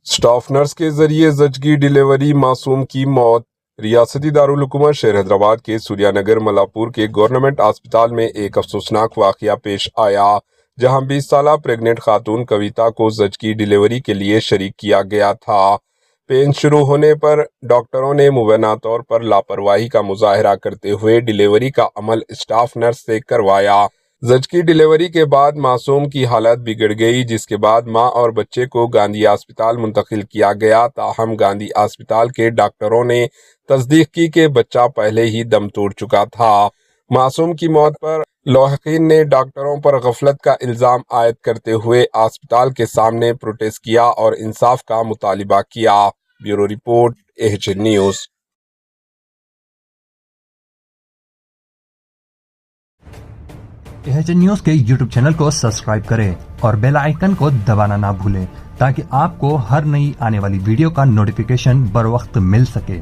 Staff nurse کے ذریعے زچگی ڈیلیوری، معصوم کی موت۔ ریاستی دارالحکومت شہر حیدرآباد کے سوریا نگر ملاپور کے گورنمنٹ اسپتال میں ایک افسوسناک واقعہ پیش آیا، جہاں 20 سالہ پریگننٹ خاتون کویتا کو زچگی ڈیلیوری کے لیے شریک کیا گیا تھا۔ پین شروع ہونے پر ڈاکٹروں نے مبینہ طور پر لاپرواہی کا مظاہرہ کرتے ہوئے ڈیلیوری کا عمل اسٹاف نرس سے کروایا۔ زچگی ڈیلیوری کے بعد معصوم کی حالت بگڑ گئی، جس کے بعد ماں اور بچے کو گاندھی اسپتال منتقل کیا گیا، تاہم گاندھی اسپتال کے ڈاکٹروں نے تصدیق کی کہ بچہ پہلے ہی دم توڑ چکا تھا۔ معصوم کی موت پر لاحقین نے ڈاکٹروں پر غفلت کا الزام عائد کرتے ہوئے اسپتال کے سامنے پروٹیسٹ کیا اور انصاف کا مطالبہ کیا۔ Bureau report, AHN news. AHN news کے YouTube چینل کو سبسکرائب کریں اور بیل آئیکن کو دبانا نہ بھولیں تاکہ آپ کو ہر نئی آنے والی ویڈیو کا نوٹیفیکیشن بر وقت مل سکے۔